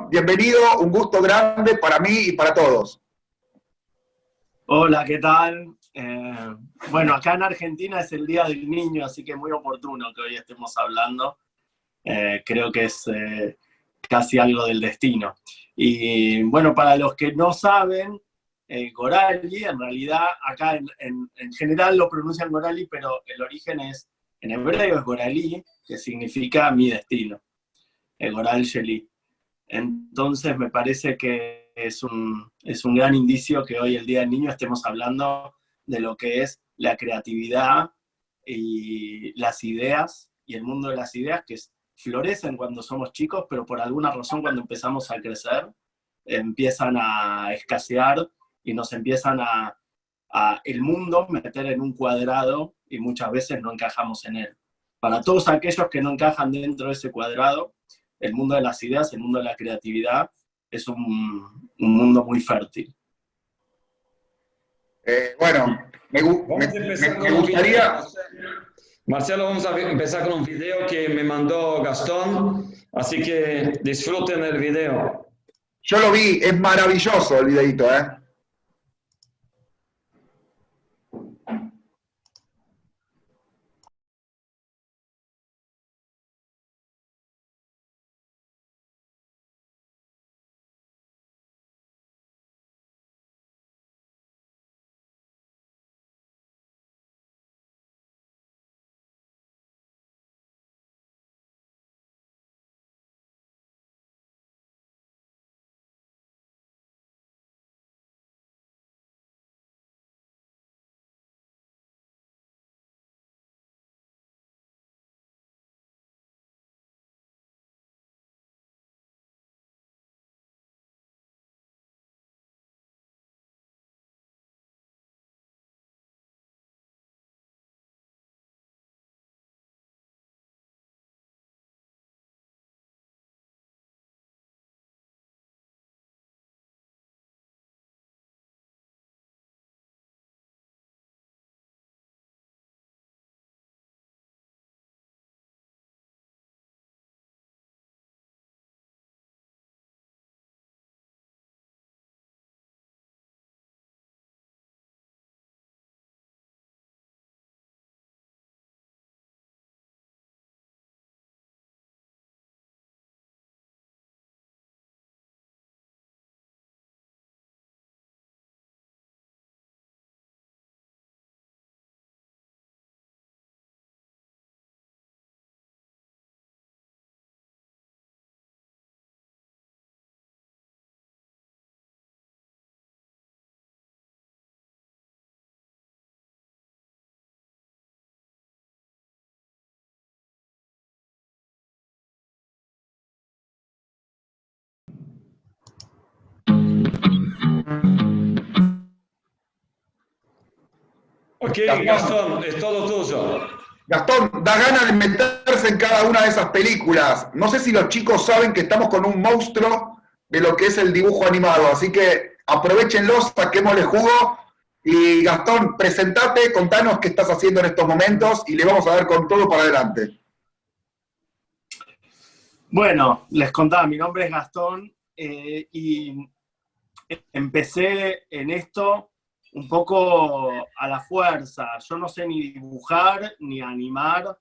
Gastón, bienvenido, un gusto grande para mí y para todos. Hola, ¿qué tal? Bueno, acá en Argentina es el Día del Niño, así que es muy oportuno que hoy estemos hablando. Creo que es casi algo del destino. Y bueno, para los que no saben, Gorali, en realidad acá en general lo pronuncian Gorali, pero el origen es, en hebreo es Gorali, que significa mi destino, Goral Sheli. Entonces me parece que es un gran indicio que hoy, el Día del Niño, estemos hablando de lo que es la creatividad y las ideas, y el mundo de las ideas que florecen cuando somos chicos, pero por alguna razón cuando empezamos a crecer, empiezan a escasear y nos empiezan a el mundo meter en un cuadrado y muchas veces no encajamos en él. Para todos aquellos que no encajan dentro de ese cuadrado, el mundo de las ideas, el mundo de la creatividad, es un mundo muy fértil. Bueno, me gustaría... Marcelo, vamos a empezar con un video que me mandó Gastón, así que disfruten el video. Yo lo vi, es maravilloso el videito, ¿eh? Ok, Gastón, es todo tuyo. Gastón, da ganas de meterse en cada una de esas películas. No sé si los chicos saben que estamos con un monstruo de lo que es el dibujo animado, así que aprovechenlo, saquémosle jugo. Y Gastón, presentate, contanos qué estás haciendo en estos momentos y le vamos a dar con todo para adelante. Bueno, les contaba, mi nombre es Gastón y empecé en esto un poco a la fuerza. Yo no sé ni dibujar, ni animar,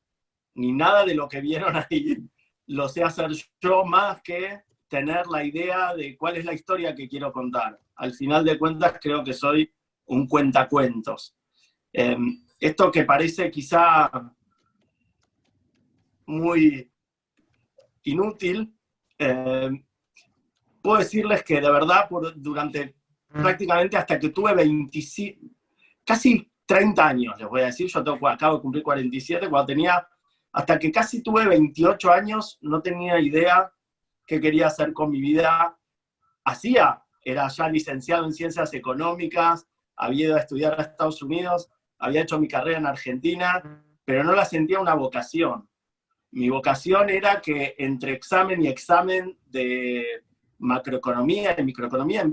ni nada de lo que vieron ahí. Lo sé hacer yo, más que tener la idea de cuál es la historia que quiero contar. Al final de cuentas creo que soy un cuentacuentos. Esto que parece quizá muy inútil, puedo decirles que de verdad durante prácticamente hasta que tuve 25, casi 30 años, les voy a decir, acabo de cumplir 47, cuando tenía, hasta que casi tuve 28 años, no tenía idea qué quería hacer con mi vida. Era ya licenciado en Ciencias Económicas, había ido a estudiar a Estados Unidos, había hecho mi carrera en Argentina, pero no la sentía una vocación. Mi vocación era que entre examen y examen de macroeconomía y microeconomía,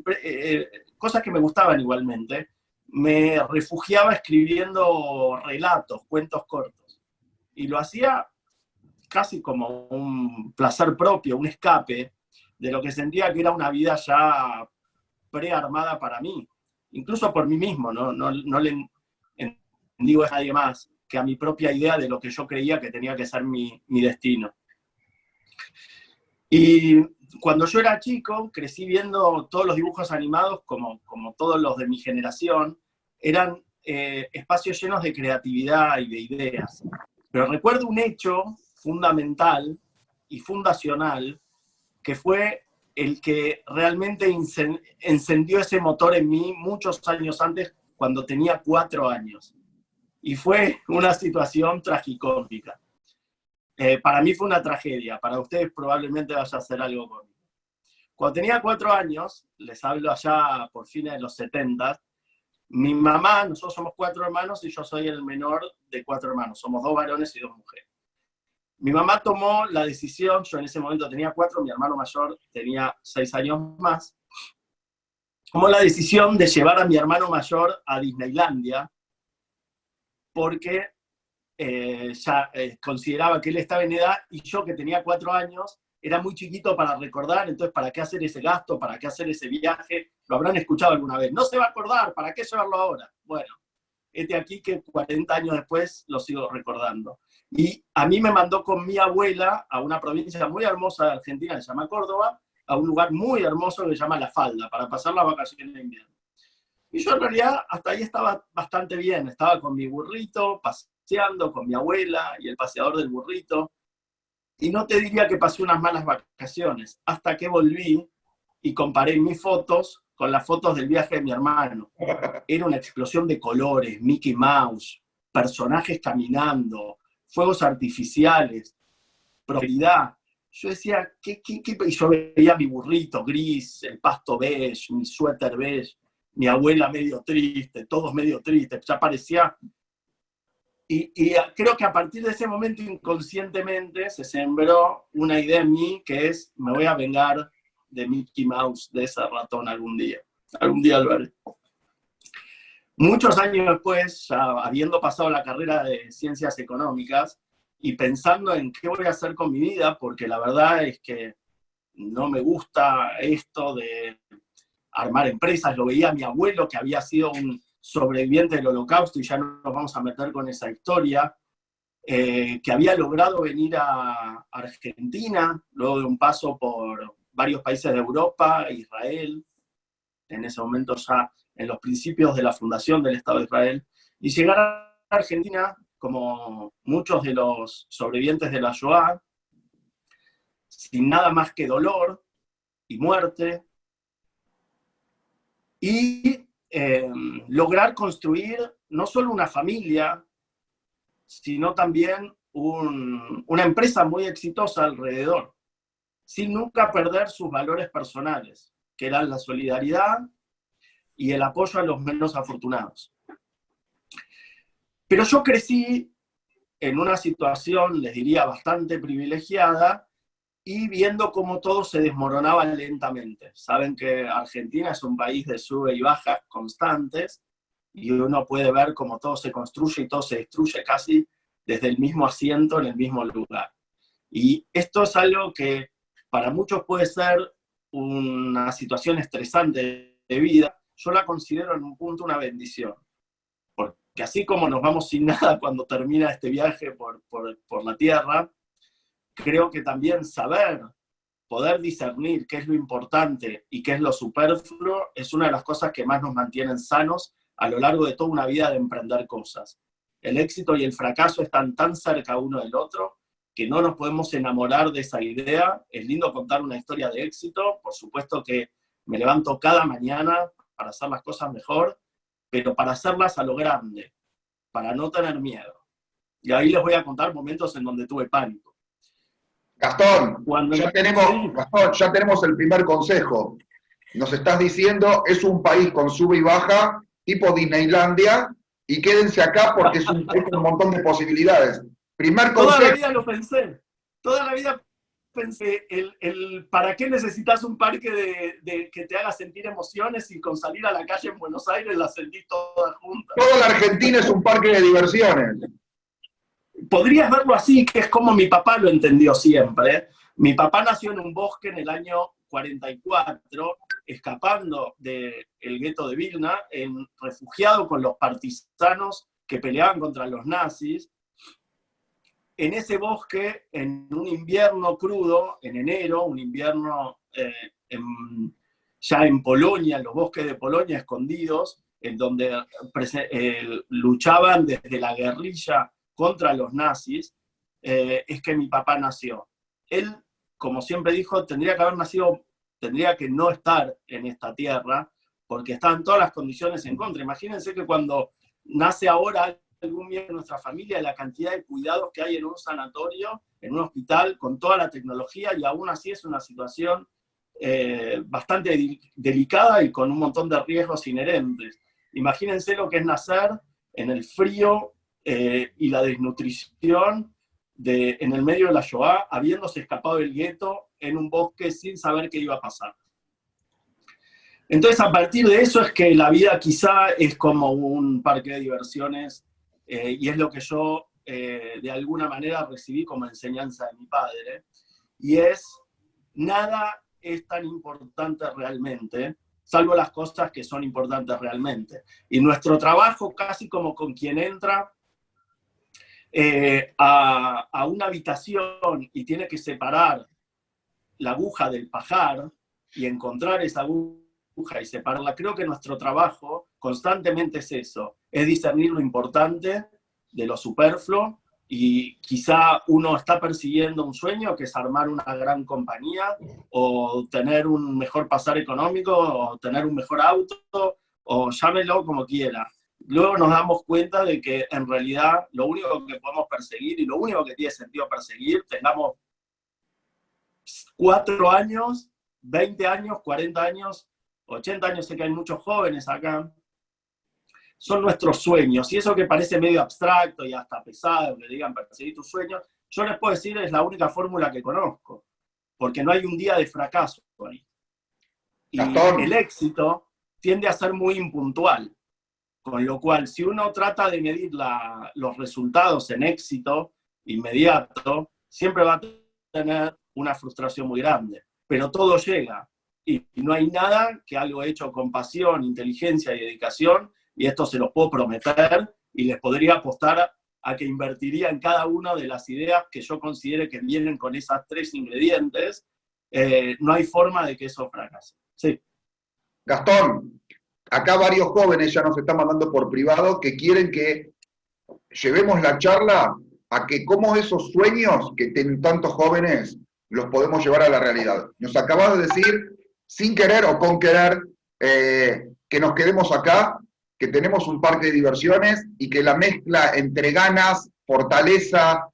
cosas que me gustaban igualmente, me refugiaba escribiendo relatos, cuentos cortos. Y lo hacía casi como un placer propio, un escape, de lo que sentía que era una vida ya prearmada para mí, incluso por mí mismo, no le digo a nadie más que a mi propia idea de lo que yo creía que tenía que ser mi destino. Y cuando yo era chico, crecí viendo todos los dibujos animados, como todos los de mi generación, eran espacios llenos de creatividad y de ideas. Pero recuerdo un hecho fundamental y fundacional, que fue el que realmente encendió ese motor en mí muchos años antes, cuando tenía 4 años. Y fue una situación tragicómica. Para mí fue una tragedia, para ustedes probablemente vaya a ser algo cómico. Cuando tenía 4 años, les hablo allá por fines de los 70, mi mamá, nosotros somos 4 hermanos y yo soy el menor de 4 hermanos, somos 2 varones y 2 mujeres. Mi mamá tomó la decisión, yo en ese momento tenía 4, mi hermano mayor tenía 6 años más, tomó la decisión de llevar a mi hermano mayor a Disneylandia, porque consideraba que él estaba en edad y yo, que tenía 4 años, era muy chiquito para recordar, entonces ¿para qué hacer ese gasto? ¿Para qué hacer ese viaje? Lo habrán escuchado alguna vez. No se va a acordar, ¿para qué llevarlo ahora? Bueno, este aquí que 40 años después lo sigo recordando. Y a mí me mandó con mi abuela a una provincia muy hermosa de Argentina, que se llama Córdoba, a un lugar muy hermoso que se llama La Falda, para pasar las vacaciones de invierno. Y yo en realidad hasta ahí estaba bastante bien, estaba con mi burrito, paseando con mi abuela y el paseador del burrito, y no te diría que pasé unas malas vacaciones, hasta que volví y comparé mis fotos con las fotos del viaje de mi hermano. Era una explosión de colores, Mickey Mouse, personajes caminando, fuegos artificiales, prosperidad. Yo decía, ¿qué? Y yo veía mi burrito gris, el pasto beige, mi suéter beige, mi abuela medio triste, todos medio tristes, ya parecía. Y creo que a partir de ese momento inconscientemente se sembró una idea en mí, que es, me voy a vengar de Mickey Mouse, de ese ratón algún día lo haré. Muchos años después, ya habiendo pasado la carrera de Ciencias Económicas y pensando en qué voy a hacer con mi vida, porque la verdad es que no me gusta esto de armar empresas, lo veía a mi abuelo, que había sido un sobreviviente del Holocausto, y ya no nos vamos a meter con esa historia, que había logrado venir a Argentina, luego de un paso por varios países de Europa, Israel, en ese momento ya en los principios de la fundación del Estado de Israel, y llegar a Argentina, como muchos de los sobrevivientes de la Shoah, sin nada más que dolor y muerte, y lograr construir no solo una familia, sino también una empresa muy exitosa alrededor, sin nunca perder sus valores personales, que eran la solidaridad y el apoyo a los menos afortunados. Pero yo crecí en una situación, les diría, bastante privilegiada, y viendo cómo todo se desmoronaba lentamente. Saben que Argentina es un país de sube y bajas constantes, y uno puede ver cómo todo se construye y todo se destruye casi desde el mismo asiento en el mismo lugar. Y esto es algo que para muchos puede ser una situación estresante de vida. Yo la considero en un punto una bendición, porque así como nos vamos sin nada cuando termina este viaje por la tierra, creo que también poder discernir qué es lo importante y qué es lo superfluo, es una de las cosas que más nos mantienen sanos a lo largo de toda una vida de emprender cosas. El éxito y el fracaso están tan cerca uno del otro que no nos podemos enamorar de esa idea. Es lindo contar una historia de éxito, por supuesto que me levanto cada mañana para hacer las cosas mejor, pero para hacerlas a lo grande, para no tener miedo. Y ahí les voy a contar momentos en donde tuve pánico. Gastón, ya tenemos el primer consejo. Nos estás diciendo, es un país con sube y baja, tipo Disneylandia, y quédense acá porque es un país con un montón de posibilidades. Primer consejo. Toda la vida lo pensé. Toda la vida pensé, ¿para qué necesitas un parque que te haga sentir emociones y con salir a la calle en Buenos Aires las sentís todas juntas? Toda la Argentina es un parque de diversiones. Podrías verlo así, que es como mi papá lo entendió siempre. Mi papá nació en un bosque en el año 1944, escapando del gueto de Vilna, refugiado con los partisanos que peleaban contra los nazis, en ese bosque, en un invierno crudo, en enero, un invierno ya en Polonia, en los bosques de Polonia, escondidos, en donde luchaban desde la guerrilla contra los nazis, es que mi papá nació. Él, como siempre dijo, tendría que haber nacido, tendría que no estar en esta tierra, porque estaban todas las condiciones en contra. Imagínense que cuando nace ahora algún miembro de nuestra familia, la cantidad de cuidados que hay en un sanatorio, en un hospital, con toda la tecnología, y aún así es una situación bastante delicada y con un montón de riesgos inherentes. Imagínense lo que es nacer en el frío y la desnutrición en el medio de la Shoah, habiéndose escapado del gueto en un bosque sin saber qué iba a pasar. Entonces, a partir de eso es que la vida quizá es como un parque de diversiones, y es lo que yo de alguna manera recibí como enseñanza de mi padre, y es, nada es tan importante realmente, salvo las cosas que son importantes realmente. Y nuestro trabajo, casi como con quien entra a una habitación y tiene que separar la aguja del pajar y encontrar esa aguja y separarla, creo que nuestro trabajo constantemente es eso, es discernir lo importante de lo superfluo, y quizá uno está persiguiendo un sueño que es armar una gran compañía, o tener un mejor pasar económico, o tener un mejor auto, o llámelo como quiera. Luego nos damos cuenta de que en realidad lo único que podemos perseguir, y lo único que tiene sentido perseguir, tengamos 4 años, 20 años, 40 años, 80 años, sé que hay muchos jóvenes acá, son nuestros sueños, y eso que parece medio abstracto y hasta pesado, que digan perseguir tus sueños, yo les puedo decir, es la única fórmula que conozco, porque no hay un día de fracaso ahí. Y el éxito tiende a ser muy impuntual, con lo cual, si uno trata de medir los resultados en éxito inmediato, siempre va a tener una frustración muy grande, pero todo llega, y no hay nada que algo hecho con pasión, inteligencia y dedicación, y esto se los puedo prometer, y les podría apostar a que invertiría en cada una de las ideas que yo considere que vienen con esas 3 ingredientes, no hay forma de que eso fracase. Sí. Gastón, acá varios jóvenes ya nos están mandando por privado que quieren que llevemos la charla a que cómo esos sueños que tienen tantos jóvenes los podemos llevar a la realidad. Nos acabas de decir, sin querer o con querer, que nos quedemos acá, que tenemos un parque de diversiones y que la mezcla entre ganas, fortaleza,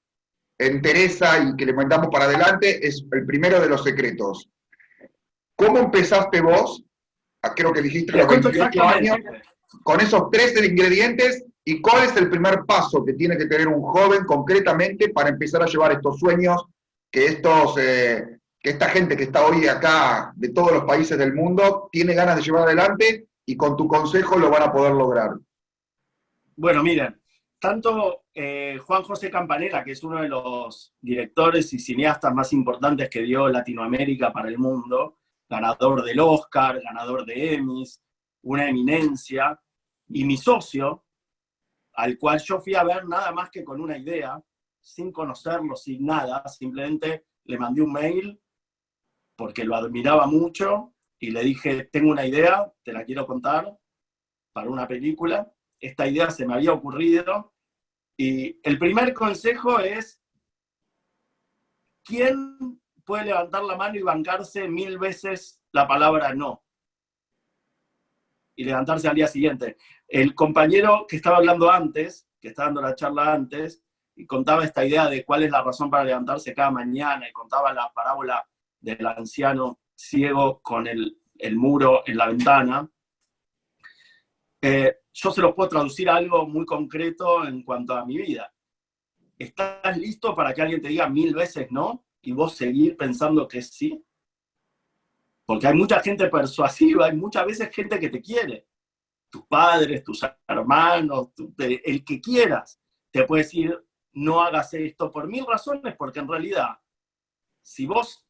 entereza y que le mandamos para adelante es el primero de los secretos. ¿Cómo empezaste vos? Creo que dijiste los 28 años, con esos 13 ingredientes, y cuál es el primer paso que tiene que tener un joven concretamente para empezar a llevar estos sueños que esta gente que está hoy acá de todos los países del mundo tiene ganas de llevar adelante, y con tu consejo lo van a poder lograr. Bueno, miren, tanto Juan José Campanella, que es uno de los directores y cineastas más importantes que dio Latinoamérica para el mundo, ganador del Oscar, ganador de Emmys, una eminencia, y mi socio, al cual yo fui a ver nada más que con una idea, sin conocerlo, sin nada, simplemente le mandé un mail porque lo admiraba mucho, y le dije, tengo una idea, te la quiero contar, para una película. Esta idea se me había ocurrido, y el primer consejo es, ¿quién puede levantar la mano y bancarse 1000 veces la palabra no? Y levantarse al día siguiente. El compañero que estaba hablando antes, que estaba dando la charla antes, y contaba esta idea de cuál es la razón para levantarse cada mañana, y contaba la parábola del anciano ciego con el muro en la ventana. Yo se los puedo traducir a algo muy concreto en cuanto a mi vida. ¿Estás listo para que alguien te diga 1000 veces no y vos seguir pensando que sí? Porque hay mucha gente persuasiva, hay muchas veces gente que te quiere. Tus padres, tus hermanos, el que quieras, te puede decir, no hagas esto por 1000 razones, porque en realidad, si vos,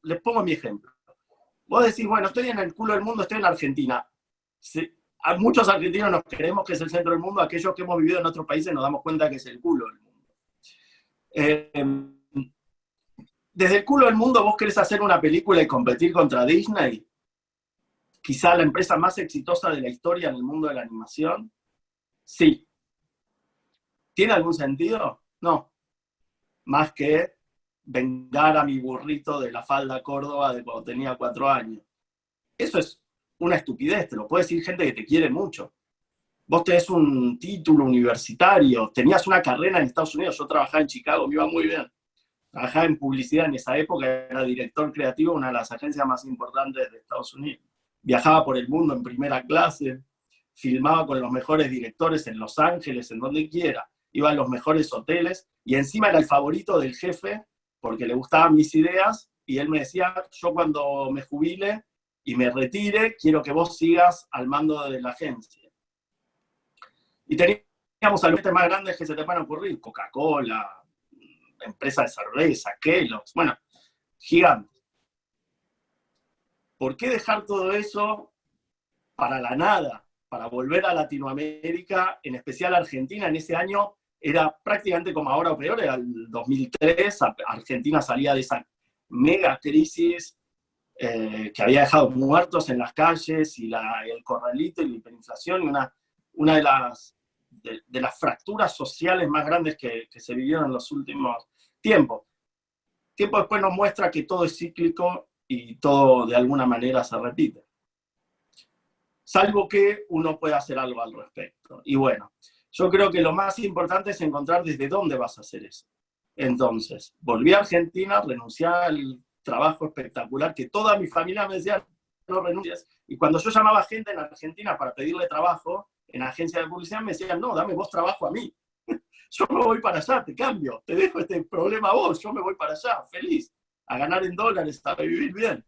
les pongo mi ejemplo. Vos decís, bueno, estoy en el culo del mundo, estoy en Argentina. Sí, a muchos argentinos nos creemos que es el centro del mundo, aquellos que hemos vivido en otros países nos damos cuenta que es el culo del mundo. Desde el culo del mundo vos querés hacer una película y competir contra Disney, quizá la empresa más exitosa de la historia en el mundo de la animación. Sí. ¿Tiene algún sentido? No. Más que vengar a mi burrito de la falda Córdoba de cuando tenía 4 años. Eso es una estupidez, te lo puede decir gente que te quiere mucho. Vos tenés un título universitario, tenías una carrera en Estados Unidos, yo trabajaba en Chicago, me iba muy bien. Trabajaba en publicidad en esa época, era director creativo de una de las agencias más importantes de Estados Unidos. Viajaba por el mundo en primera clase, filmaba con los mejores directores en Los Ángeles, en donde quiera. Iba a los mejores hoteles y encima era el favorito del jefe porque le gustaban mis ideas y él me decía, yo cuando me jubile y me retire, quiero que vos sigas al mando de la agencia. Y teníamos a los más grandes que se te van a ocurrir, Coca-Cola, empresa de cerveza, Kellogg's, bueno, gigantes. ¿Por qué dejar todo eso para la nada? Para volver a Latinoamérica, en especial a Argentina. En ese año era prácticamente como ahora o peor, era el 2003, Argentina salía de esa mega crisis que había dejado muertos en las calles, y el corralito y la hiperinflación, y una de las fracturas sociales más grandes que se vivieron en los últimos tiempos. Tiempo después nos muestra que todo es cíclico y todo de alguna manera se repite. Salvo que uno pueda hacer algo al respecto. Y bueno, yo creo que lo más importante es encontrar desde dónde vas a hacer eso. Entonces, volví a Argentina, renuncié al trabajo espectacular que toda mi familia me decía, no renuncies. Y cuando yo llamaba a gente en Argentina para pedirle trabajo, en agencia de publicidad me decían, no, dame vos trabajo a mí. Yo me voy para allá, te cambio, te dejo este problema a vos, yo me voy para allá, feliz, a ganar en dólares, a vivir bien.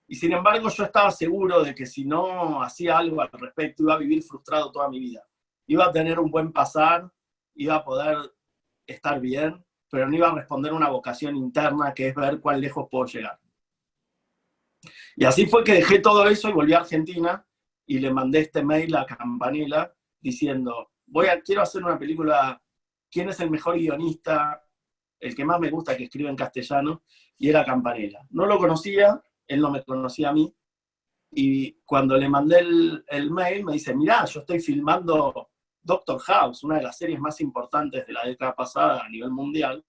Y sin embargo yo estaba seguro de que si no hacía algo al respecto, iba a vivir frustrado toda mi vida. Iba a tener un buen pasar, iba a poder estar bien, pero no iba a responder a una vocación interna que es ver cuán lejos puedo llegar. Y así fue que dejé todo eso y volví a Argentina y le mandé este mail a Campanella diciendo, quiero hacer una película, ¿quién es el mejor guionista? El que más me gusta que escribe en castellano, y era Campanella. No lo conocía, él no me conocía a mí, y cuando le mandé el mail me dice, mirá, yo estoy filmando Doctor House, una de las series más importantes de la década pasada a nivel mundial,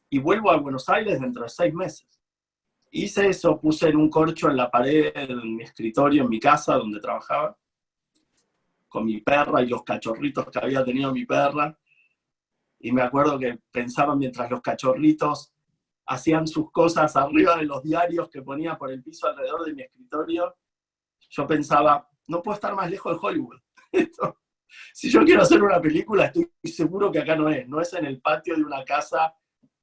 y vuelvo a Buenos Aires dentro de 6 meses. Hice eso, puse en un corcho en la pared de mi escritorio en mi casa donde trabajaba, con mi perra y los cachorritos que había tenido mi perra, y me acuerdo que pensaba mientras los cachorritos hacían sus cosas arriba de los diarios que ponía por el piso alrededor de mi escritorio, yo pensaba, no puedo estar más lejos de Hollywood. Si yo quiero hacer una película, estoy seguro que acá no es en el patio de una casa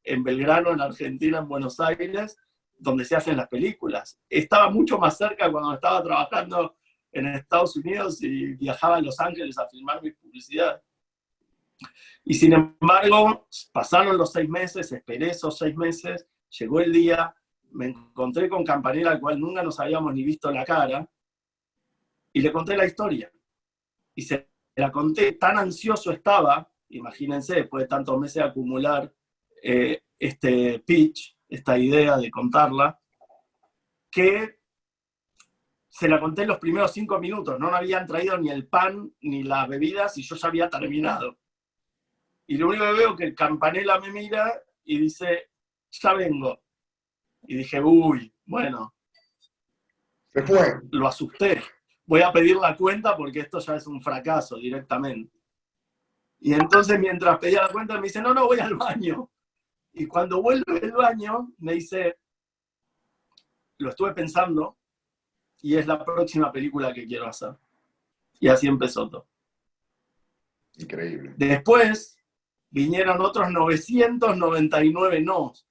en Belgrano, en Argentina, en Buenos Aires, donde se hacen las películas. Estaba mucho más cerca cuando estaba trabajando en Estados Unidos y viajaba a Los Ángeles a filmar mis publicidades. Y sin embargo, pasaron los 6 meses, esperé esos 6 meses, llegó el día, me encontré con Campanella, al cual nunca nos habíamos ni visto la cara, y le conté la historia. Y se la conté, tan ansioso estaba, imagínense, después de tantos meses de acumular este pitch, esta idea de contarla, que se la conté en los primeros 5 minutos, no me habían traído ni el pan ni las bebidas y yo ya había terminado. Y lo único que veo es que el Campanella me mira y dice, ya vengo. Y dije, uy, bueno. Se fue. Lo asusté. Voy a pedir la cuenta porque esto ya es un fracaso directamente. Y entonces mientras pedía la cuenta me dice, no, voy al baño. Y cuando vuelve del baño me dice, lo estuve pensando y es la próxima película que quiero hacer. Y así empezó todo. Increíble. Después vinieron otros 999 nos.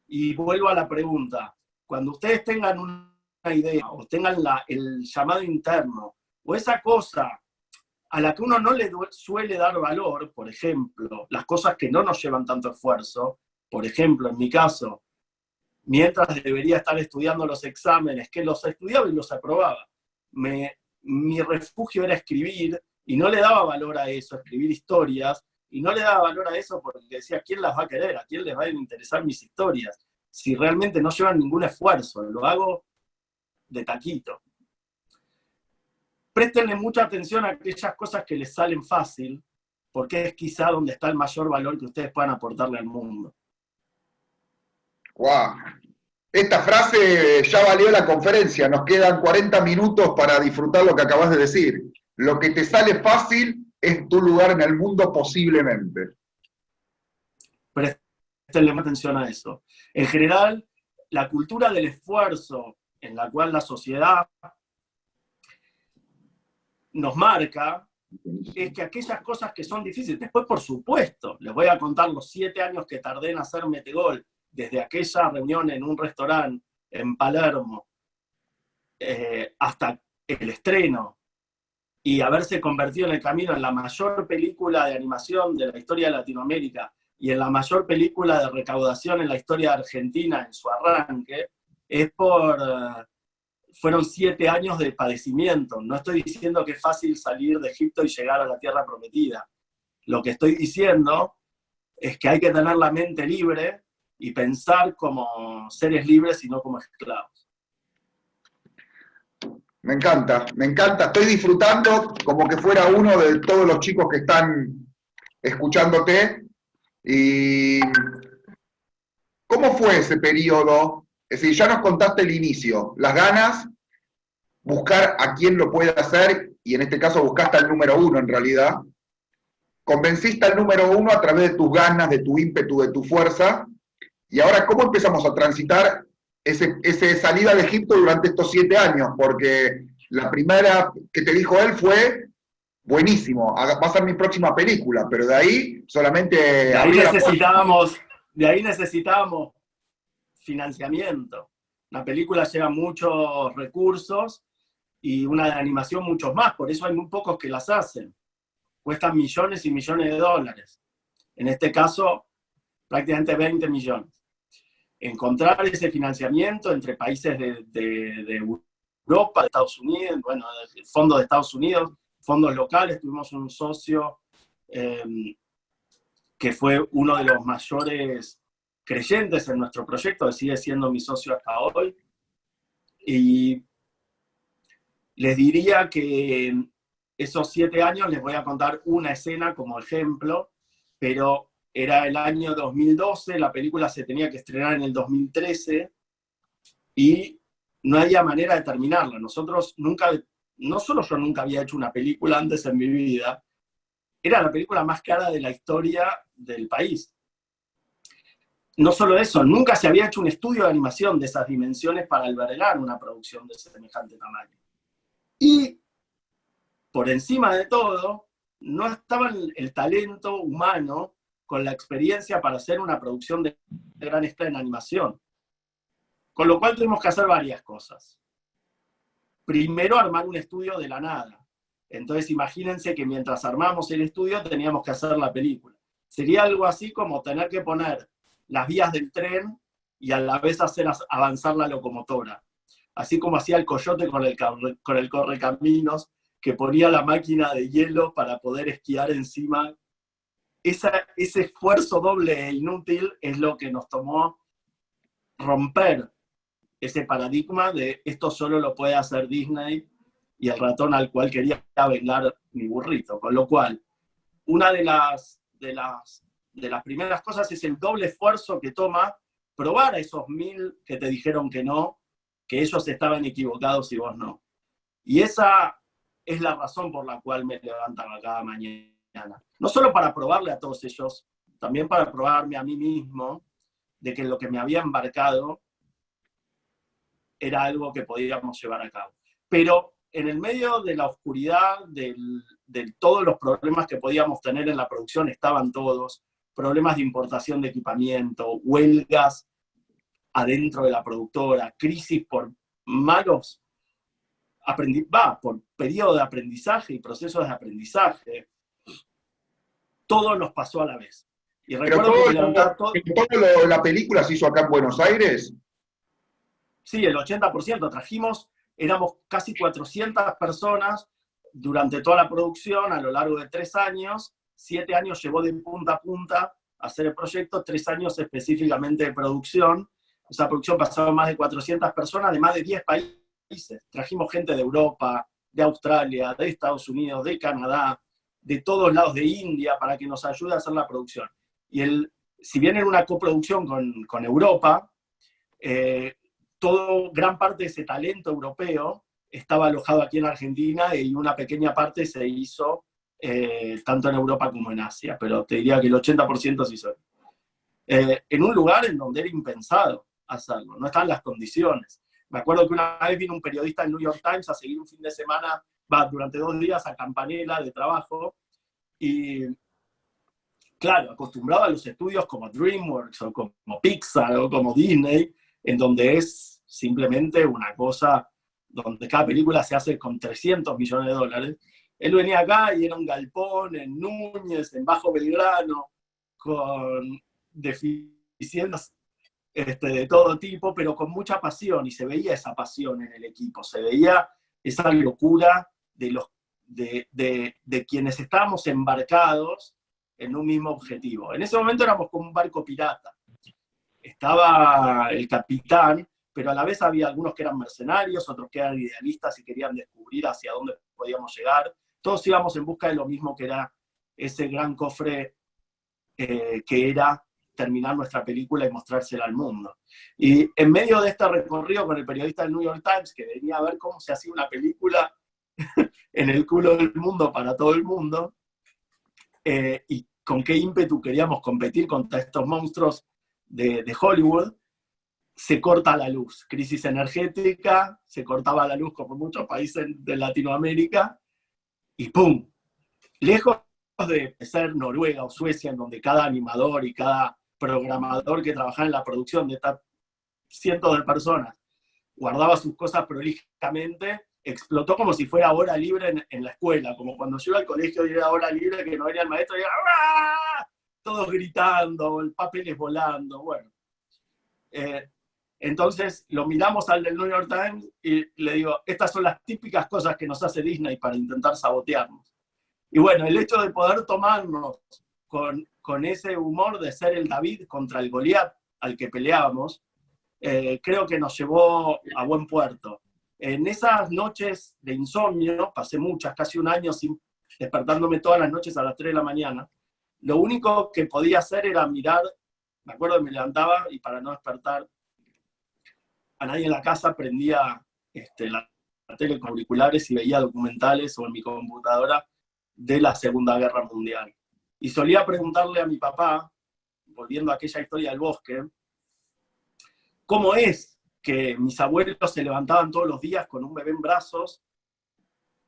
Y vuelvo a la pregunta. Cuando ustedes tengan una idea o tengan el llamado interno o esa cosa a la que uno no le suele dar valor, por ejemplo, las cosas que no nos llevan tanto esfuerzo, por ejemplo, en mi caso, mientras debería estar estudiando los exámenes, que los estudiaba y los aprobaba. Mi refugio era escribir, y no le daba valor a eso, escribir historias, y no le daba valor a eso porque decía, ¿quién las va a querer? ¿A quién les va a interesar mis historias? Si realmente no llevan ningún esfuerzo, lo hago de taquito. Préstenle mucha atención a aquellas cosas que les salen fácil, porque es quizá donde está el mayor valor que ustedes puedan aportarle al mundo. ¡Wow! Esta frase ya valió la conferencia. Nos quedan 40 minutos para disfrutar lo que acabas de decir. Lo que te sale fácil es tu lugar en el mundo posiblemente. Préstenle más atención a eso. En general, la cultura del esfuerzo en la cual la sociedad nos marca es que aquellas cosas que son difíciles, después por supuesto, les voy a contar los 7 años que tardé en hacer Metegol, desde aquella reunión en un restaurante en Palermo hasta el estreno, y haberse convertido en el camino en la mayor película de animación de la historia de Latinoamérica y en la mayor película de recaudación en la historia de Argentina en su arranque, fueron 7 años de padecimiento. No estoy diciendo que es fácil salir de Egipto y llegar a la tierra prometida. Lo que estoy diciendo es que hay que tener la mente libre y pensar como seres libres y no como esclavos. Me encanta, estoy disfrutando como que fuera uno de todos los chicos que están escuchándote. ¿Y cómo fue ese periodo? Es decir, ya nos contaste el inicio, las ganas, buscar a quién lo puede hacer, y en este caso buscaste al número 1 en realidad. Convenciste al número 1 a través de tus ganas, de tu ímpetu, de tu fuerza. Y ahora, ¿cómo empezamos a transitar ese salida de Egipto durante estos 7 años? Porque la primera que te dijo él fue, buenísimo, va a ser mi próxima película, pero de ahí solamente... De ahí necesitábamos financiamiento. La película lleva muchos recursos y una de animación muchos más, por eso hay muy pocos que las hacen. Cuestan millones y millones de dólares. En este caso, prácticamente 20 millones. Encontrar ese financiamiento entre países de Europa, de Estados Unidos, bueno, fondos de Estados Unidos, fondos locales. Tuvimos un socio que fue uno de los mayores creyentes en nuestro proyecto, que sigue siendo mi socio hasta hoy. Y les diría que esos 7 años les voy a contar una escena como ejemplo, pero era el año 2012, la película se tenía que estrenar en el 2013 y no había manera de terminarla. Nosotros nunca, no solo yo nunca había hecho una película antes en mi vida, era la película más cara de la historia del país. No solo eso, nunca se había hecho un estudio de animación de esas dimensiones para albergar una producción de semejante tamaño. Y, por encima de todo, no estaba el talento humano con la experiencia para hacer una producción de gran escala en animación. Con lo cual tuvimos que hacer varias cosas. Primero, armar un estudio de la nada. Entonces, imagínense que mientras armamos el estudio teníamos que hacer la película. Sería algo así como tener que poner las vías del tren y a la vez hacer avanzar la locomotora. Así como hacía el Coyote con el Correcaminos, que ponía la máquina de hielo para poder esquiar encima. Ese esfuerzo doble e inútil es lo que nos tomó romper ese paradigma de esto solo lo puede hacer Disney y el ratón al cual quería vengar mi burrito. Con lo cual, una de las primeras cosas es el doble esfuerzo que toma probar a esos 1000 que te dijeron que no, que ellos estaban equivocados y vos no. Y esa es la razón por la cual me levantaba cada mañana. No solo para probarle a todos ellos, también para probarme a mí mismo de que lo que me había embarcado era algo que podíamos llevar a cabo. Pero en el medio de la oscuridad, de todos los problemas que podíamos tener en la producción, estaban todos, problemas de importación de equipamiento, huelgas adentro de la productora, crisis por malos por periodo de aprendizaje y procesos de aprendizaje. Todo nos pasó a la vez. Y recuerdo que ¿Todo la película se hizo acá en Buenos Aires? Sí, el 80%. Trajimos, éramos casi 400 personas durante toda la producción a lo largo de 3 años. 7 años llevó de punta a punta a hacer el proyecto, 3 años específicamente de producción. Esa producción pasaba más de 400 personas de más de 10 países. Trajimos gente de Europa, de Australia, de Estados Unidos, de Canadá, de todos lados, de India, para que nos ayude a hacer la producción. Y si bien era una coproducción con Europa, gran parte de ese talento europeo estaba alojado aquí en Argentina y una pequeña parte se hizo tanto en Europa como en Asia, pero te diría que el 80% se hizo. En un lugar en donde era impensado hacerlo, no estaban las condiciones. Me acuerdo que una vez vino un periodista del New York Times a seguir un fin de semana, durante 2 días a Campanella de trabajo, y claro, acostumbrado a los estudios como DreamWorks o como Pixar o como Disney, en donde es simplemente una cosa donde cada película se hace con 300 millones de dólares. Él venía acá y era un galpón en Núñez, en Bajo Belgrano, con deficiencias de todo tipo, pero con mucha pasión, y se veía esa pasión en el equipo, se veía esa locura de quienes estábamos embarcados en un mismo objetivo. En ese momento éramos como un barco pirata. Estaba el capitán, pero a la vez había algunos que eran mercenarios, otros que eran idealistas y querían descubrir hacia dónde podíamos llegar. Todos íbamos en busca de lo mismo, que era ese gran cofre que era terminar nuestra película y mostrársela al mundo. Y en medio de este recorrido con el periodista del New York Times, que venía a ver cómo se hacía una película en el culo del mundo para todo el mundo, y con qué ímpetu queríamos competir contra estos monstruos de Hollywood, se corta la luz. Crisis energética, se cortaba la luz como en muchos países de Latinoamérica, y ¡pum! Lejos de ser Noruega o Suecia, en donde cada animador y cada programador que trabajaba en la producción de estas cientos de personas guardaba sus cosas prolijamente, explotó como si fuera hora libre en la escuela, como cuando yo iba al colegio y era hora libre, que no venía el maestro y era ¡ah! Todos gritando, el papeles volando, bueno. Entonces lo miramos al del New York Times y le digo, estas son las típicas cosas que nos hace Disney para intentar sabotearnos. Y bueno, el hecho de poder tomarnos con ese humor de ser el David contra el Goliat al que peleábamos, creo que nos llevó a buen puerto. En esas noches de insomnio, pasé muchas, casi un año despertándome todas las noches a las 3 de la mañana, lo único que podía hacer era mirar, me acuerdo que me levantaba y para no despertar a nadie en la casa prendía la tele con auriculares y veía documentales o en mi computadora de la Segunda Guerra Mundial. Y solía preguntarle a mi papá, volviendo a aquella historia del bosque, ¿cómo es que mis abuelos se levantaban todos los días con un bebé en brazos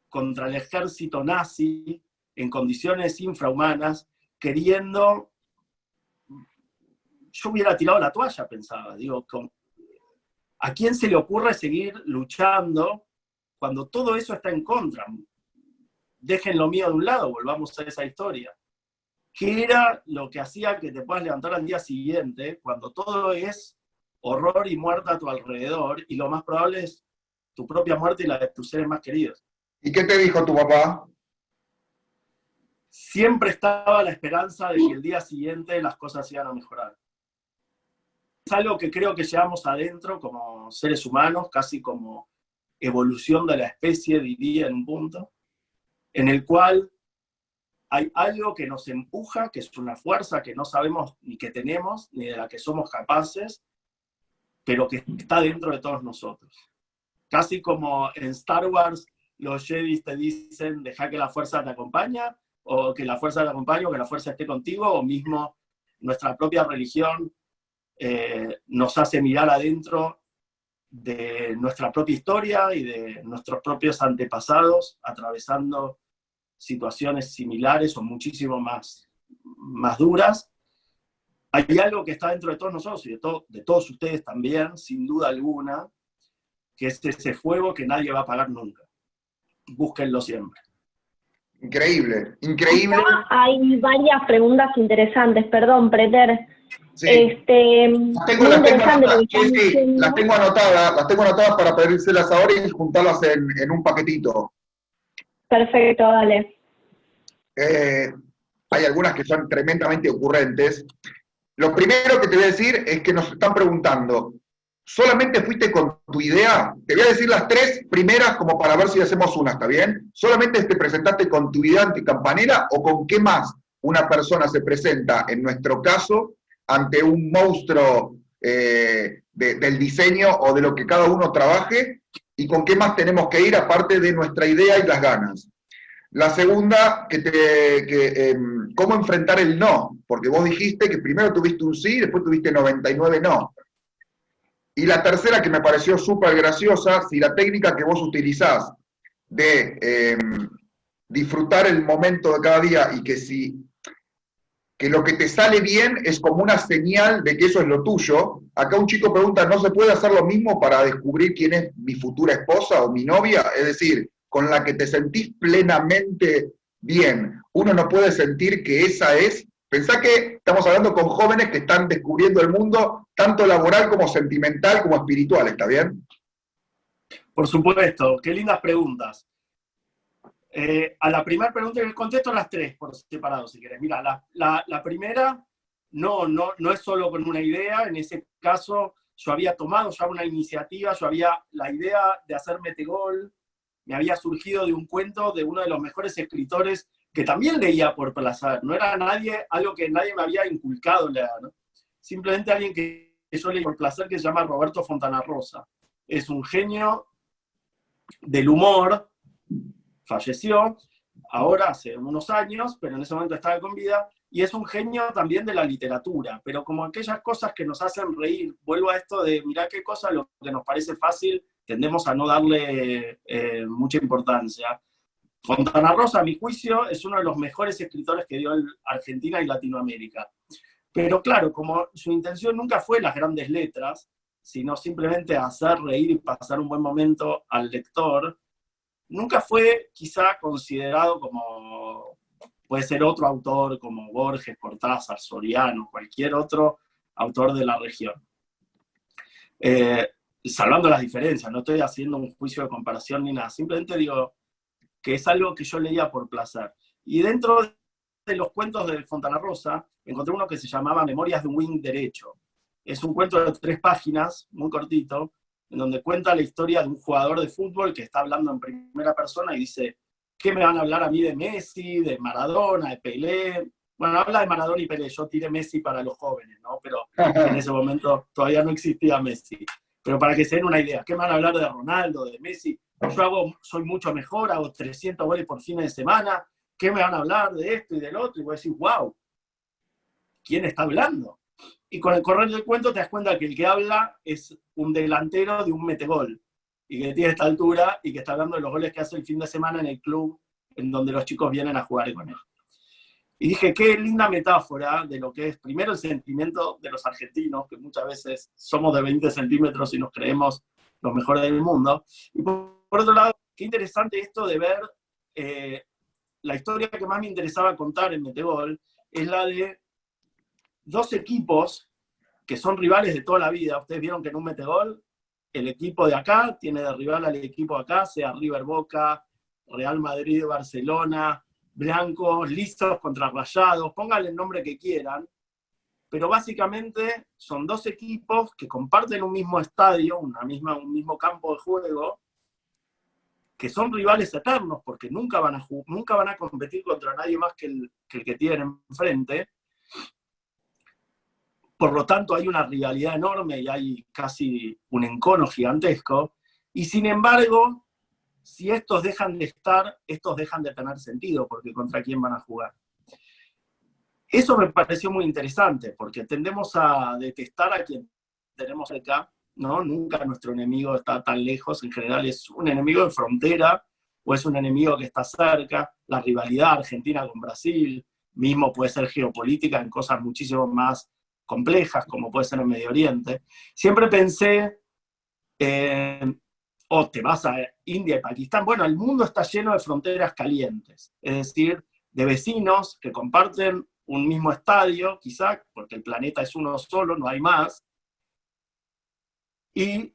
contra el ejército nazi en condiciones infrahumanas, queriendo... Yo hubiera tirado la toalla, pensaba. Digo, ¿a quién se le ocurre seguir luchando cuando todo eso está en contra? Dejen lo mío de un lado, volvamos a esa historia. ¿Qué era lo que hacía que te puedas levantar al día siguiente cuando todo es horror y muerte a tu alrededor, y lo más probable es tu propia muerte y la de tus seres más queridos? ¿Y qué te dijo tu papá? Siempre estaba la esperanza de que el día siguiente las cosas iban a mejorar. Es algo que creo que llevamos adentro como seres humanos, casi como evolución de la especie, diría en un punto, en el cual hay algo que nos empuja, que es una fuerza que no sabemos ni que tenemos, ni de la que somos capaces, pero que está dentro de todos nosotros. Casi como en Star Wars los Jedi te dicen, deja que la fuerza te acompañe, o que la fuerza te acompañe, o que la fuerza esté contigo, o mismo nuestra propia religión nos hace mirar adentro de nuestra propia historia y de nuestros propios antepasados, atravesando situaciones similares o muchísimo más duras. Hay algo que está dentro de todos nosotros y de todos ustedes también, sin duda alguna, que es ese fuego que nadie va a apagar nunca. Búsquenlo siempre. Increíble, increíble. Acá hay varias preguntas interesantes. Perdón, Preter, Sí. Muy Las tengo interesante lo anotadas, que están sí, sí, diciendo. las tengo anotadas para pedírselas ahora y juntarlas en un paquetito. Perfecto, dale. Hay algunas que son tremendamente ocurrentes. Lo primero que te voy a decir es que nos están preguntando, ¿solamente fuiste con tu idea? Te voy a decir las tres primeras como para ver si hacemos una, ¿está bien? ¿Solamente te presentaste con tu idea anticampanera o con qué más una persona se presenta, en nuestro caso, ante un monstruo del diseño o de lo que cada uno trabaje? ¿Y con qué más tenemos que ir aparte de nuestra idea y las ganas? La segunda, cómo enfrentar el no, porque vos dijiste que primero tuviste un sí y después tuviste 99 no. Y la tercera, que me pareció súper graciosa, si la técnica que vos utilizás de disfrutar el momento de cada día y que lo que te sale bien es como una señal de que eso es lo tuyo. Acá un chico pregunta, ¿no se puede hacer lo mismo para descubrir quién es mi futura esposa o mi novia? Es decir, con la que te sentís plenamente bien. Uno no puede sentir que esa es. Pensá que estamos hablando con jóvenes que están descubriendo el mundo, tanto laboral como sentimental como espiritual, ¿está bien? Por supuesto, qué lindas preguntas. A la primera pregunta les contesto las tres por separado, si querés. Mira, la primera no es solo con una idea. En ese caso, yo había tomado ya una iniciativa, la idea de hacer Metegol me había surgido de un cuento de uno de los mejores escritores que también leía por placer. No era algo que nadie me había inculcado leer, ¿no? Simplemente alguien que yo leí por placer, que se llama Roberto Fontana Rosa. Es un genio del humor, falleció ahora hace unos años, pero en ese momento estaba con vida, y es un genio también de la literatura, pero como aquellas cosas que nos hacen reír, vuelvo a esto de mirá qué cosa lo que nos parece fácil, tendemos a no darle mucha importancia. Fontana Rosa, a mi juicio, es uno de los mejores escritores que dio Argentina y Latinoamérica. Pero claro, como su intención nunca fue las grandes letras, sino simplemente hacer reír y pasar un buen momento al lector, nunca fue quizá considerado como puede ser otro autor como Borges, Cortázar, Soriano, cualquier otro autor de la región. Salvando las diferencias, no estoy haciendo un juicio de comparación ni nada, simplemente digo que es algo que yo leía por placer. Y dentro de los cuentos de Fontana Rosa, encontré uno que se llamaba Memorias de un wing derecho. Es un cuento de 3 páginas, muy cortito, en donde cuenta la historia de un jugador de fútbol que está hablando en primera persona y dice, ¿qué me van a hablar a mí de Messi, de Maradona, de Pelé? Bueno, habla de Maradona y Pelé, yo tiré Messi para los jóvenes, ¿no? Pero en ese momento todavía no existía Messi. Pero para que se den una idea, ¿qué me van a hablar de Ronaldo, de Messi? Yo soy mucho mejor, hago 300 goles por fin de semana, ¿qué me van a hablar de esto y del otro? Y vos decís, wow, ¿quién está hablando? Y con el correr del cuento te das cuenta que el que habla es un delantero de un metegol, y que tiene esta altura, y que está hablando de los goles que hace el fin de semana en el club en donde los chicos vienen a jugar con él. Y dije, qué linda metáfora de lo que es, primero, el sentimiento de los argentinos, que muchas veces somos de 20 centímetros y nos creemos los mejores del mundo. Y por otro lado, qué interesante esto de ver la historia que más me interesaba contar en Metegol, es la de 2 equipos que son rivales de toda la vida. Ustedes vieron que en un Metegol, el equipo de acá tiene de rival al equipo de acá, sea River Boca, Real Madrid, Barcelona, blancos, listos contra rayados, pónganle el nombre que quieran, pero básicamente son 2 equipos que comparten un mismo estadio, un mismo campo de juego, que son rivales eternos, porque nunca van a competir contra nadie más que el que tienen enfrente. Por lo tanto, hay una rivalidad enorme y hay casi un encono gigantesco. Y sin embargo, si estos dejan de estar, estos dejan de tener sentido, porque ¿contra quién van a jugar? Eso me pareció muy interesante, porque tendemos a detestar a quien tenemos acá, ¿no? Nunca nuestro enemigo está tan lejos, en general es un enemigo de frontera, o es un enemigo que está cerca. La rivalidad Argentina con Brasil, mismo puede ser geopolítica en cosas muchísimo más complejas, como puede ser en Medio Oriente. Siempre pensé, te vas a India y Pakistán, bueno, el mundo está lleno de fronteras calientes, es decir, de vecinos que comparten un mismo estadio, quizá, porque el planeta es uno solo, no hay más, y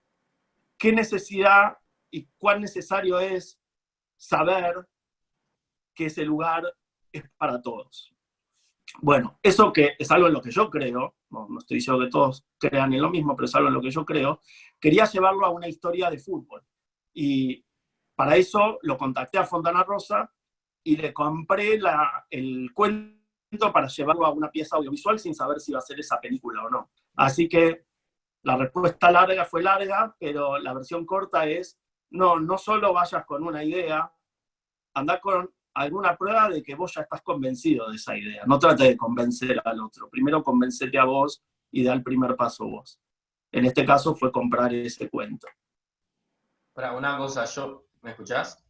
qué necesidad y cuán necesario es saber que ese lugar es para todos. Bueno, eso que es algo en lo que yo creo, no estoy diciendo que todos crean en lo mismo, pero es algo en lo que yo creo, quería llevarlo a una historia de fútbol. Y para eso lo contacté a Fontana Rosa y le compré el cuento para llevarlo a una pieza audiovisual sin saber si iba a ser esa película o no. Así que la respuesta larga fue larga, pero la versión corta es, no solo vayas con una idea, anda con alguna prueba de que vos ya estás convencido de esa idea. No trate de convencer al otro. Primero convencete a vos y da el primer paso vos. En este caso fue comprar ese cuento. Para una cosa, ¿me escuchás?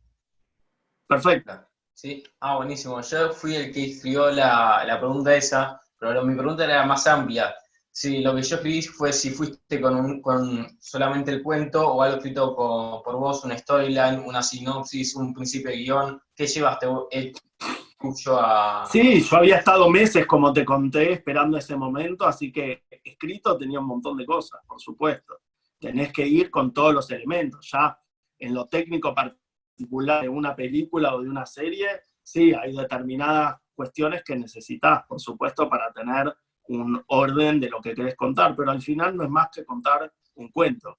Perfecto. Sí, buenísimo. Yo fui el que escribió la pregunta esa, pero mi pregunta era más amplia. Sí, lo que yo escribí fue si fuiste con solamente el cuento o algo escrito por vos, una storyline, una sinopsis, un principio de guión. ¿Qué llevaste tuyo a...? Sí, yo había estado meses, como te conté, esperando ese momento, así que escrito tenía un montón de cosas, por supuesto. Tenés que ir con todos los elementos. Ya en lo técnico particular de una película o de una serie, sí, hay determinadas cuestiones que necesitas, por supuesto, para tener un orden de lo que querés contar, pero al final no es más que contar un cuento.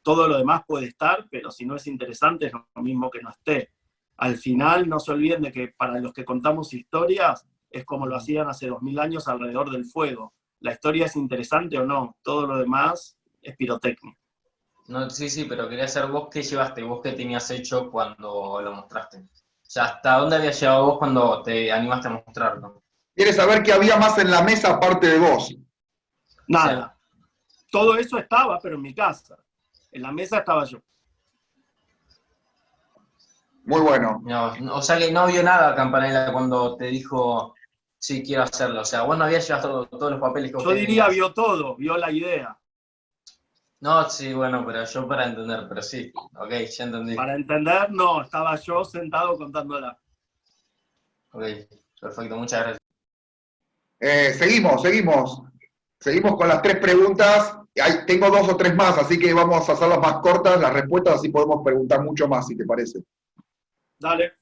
Todo lo demás puede estar, pero si no es interesante es lo mismo que no esté. Al final no se olviden de que para los que contamos historias es como lo hacían hace 2000 años alrededor del fuego. La historia es interesante o no, todo lo demás es pirotecnia. No, sí, pero quería saber vos qué llevaste, vos qué tenías hecho cuando lo mostraste. O sea, ¿hasta dónde habías llegado vos cuando te animaste a mostrarlo? ¿Quieres saber qué había más en la mesa aparte de vos? Nada. Todo eso estaba, pero en mi casa. En la mesa estaba yo. Muy bueno. No, o sea que no vio nada Campanella cuando te dijo, sí, quiero hacerlo. O sea, vos no habías llevado todos los papeles que vos Yo diría tenías. vio todo, vio la idea. No, sí, bueno, pero yo para entender, pero sí. Ok, ya entendí. Para entender, no, estaba yo sentado contándola. Ok, perfecto, muchas gracias. Seguimos con las 3 preguntas. Tengo 2 o 3 más, así que vamos a hacerlas más cortas, las respuestas, así podemos preguntar mucho más, si te parece. Dale.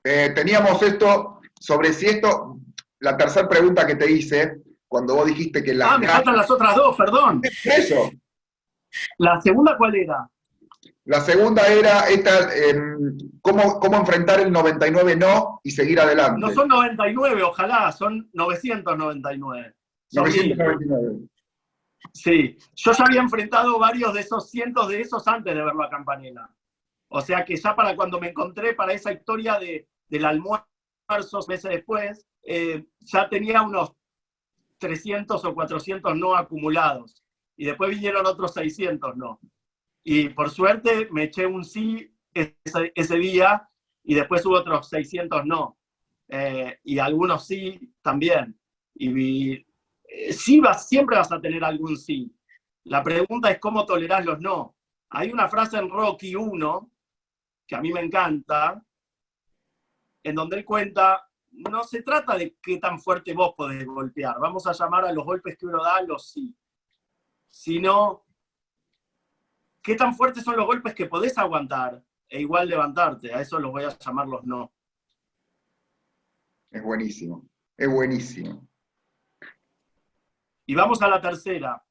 Teníamos esto, la tercera pregunta que te hice, cuando vos dijiste que me faltan las otras 2, perdón. Eso. ¿La segunda cuál era? La segunda era cómo enfrentar el 99 no y seguir adelante. No son 99, ojalá, son 999. 999. Sí, yo ya había enfrentado varios de esos, cientos de esos antes de verlo a Campanella. O sea que ya para cuando me encontré para esa historia del almuerzo meses después, ya tenía unos 300 o 400 no acumulados. Y después vinieron otros 600 no. Y por suerte me eché un sí ese día y después hubo otros 600 no. Y algunos sí también. Y siempre vas a tener algún sí. La pregunta es cómo tolerás los no. Hay una frase en Rocky 1, que a mí me encanta, en donde él cuenta, no se trata de qué tan fuerte vos podés golpear, vamos a llamar a los golpes que uno da los sí, sino qué tan fuertes son los golpes que podés aguantar e igual levantarte, a eso los voy a llamar los no. Es buenísimo, es buenísimo. Y vamos a la tercera.